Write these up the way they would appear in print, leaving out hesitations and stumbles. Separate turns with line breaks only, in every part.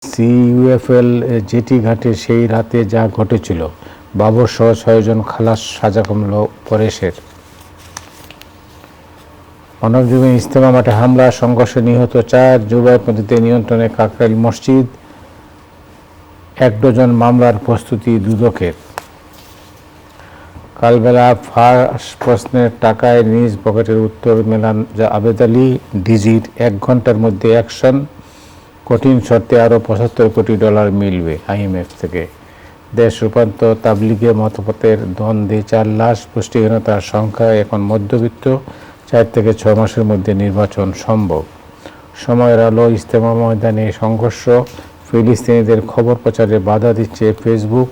CUFL jetty ঘাটে সেই রাতে যা ঘটেছিল, বাবরসহ 6 জন খালাস, সাজা কমল পরেশের। মানবজমিন ইজতেমা মাঠে হামলা, সংঘর্ষে নিহত 4, জুবায়েরপন্থীদের নিয়ন্ত্রণে কাকরাইল মসজিদ, 1 ডজন মামলার প্রস্তুতি দুদকের। কালবেলা ফাঁস প্রশ্নের টাকায় নিজ পকেটের উত্তর মেলান আবেদ আলী। ডিজির 1 ঘন্টার মধ্যে অ্যাকশন, কঠিন শর্তে আরও $75 কোটি মিলবে আইএমএফ থেকে। দেশ রূপান্তর, তাবলিগে মতপথের দ্বন্দ্বে 4 লাশ, পুষ্টিহীনতার সংখ্যা এখন মধ্যবিত্ত, 4 থেকে 6 মাসের মধ্যে নির্বাচন সম্ভব। সময়ের আলো, ইজতেমা ময়দানে সংঘর্ষ, ফিলিস্তিনিদের খবর প্রচারে বাধা দিচ্ছে ফেসবুক,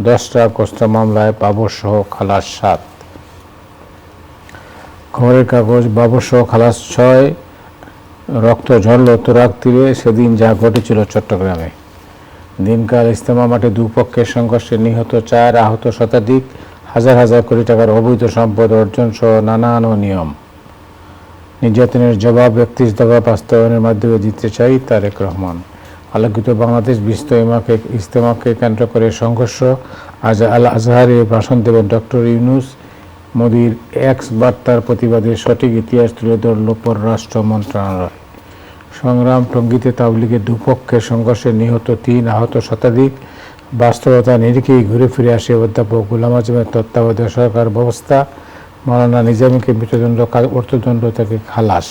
10টা আগস্ট মামলায় বাবরসহ খালাস 7। খবরের কাগজ, বাবরসহ খালাস 6, রক্ত ঝরল তুরাগ তীরে, সেদিন যা ঘটেছিল চট্টগ্রামে। দিনকাল, ইজতেমা মাঠে দুপক্ষের সংঘর্ষে নিহত 4, আহত শতাধিক, হাজার হাজার কোটি টাকার অবৈধ সম্পদ অর্জন সহ নানান অনিয়ম। নির্যাতনের জবাব 31 দফা বাস্তবায়নের মাধ্যমে দিতে চাই তারেক রহমান। আলোকিত বাংলাদেশ, বিস্তৃত ইজতেমাকে কেন্দ্র করে সংঘর্ষ, আজ আল আজহারে ভাষণ দেবেন ডক্টর ইউনূস। মোদির এক্স বার্তার প্রতিবাদে সঠিক ইতিহাস তুলে ধরল পররাষ্ট্র মন্ত্রণালয়। সংগ্রাম, টঙ্গীতে তাবলিগের দুপক্ষের সংঘর্ষে নিহত 3, আহত শতাধিক। বাস্তবতা নিরিখেই ঘুরে ফিরে আসে অধ্যাপক গোলাম আযমের তত্ত্বাবধায়ক সরকার ব্যবস্থা। মাওলানা নিজামীকে মৃত্যুদণ্ড থেকে খালাস।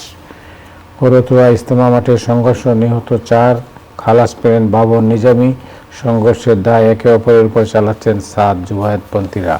করতোয়া ইজতেমা মাঠে সংঘর্ষ, নিহত 4, খালাস পেলেন বাবর, নিজামী। সংঘর্ষের দায় একে অপরের উপর চালাচ্ছেন সাদ জুবায়েরপন্থীরা।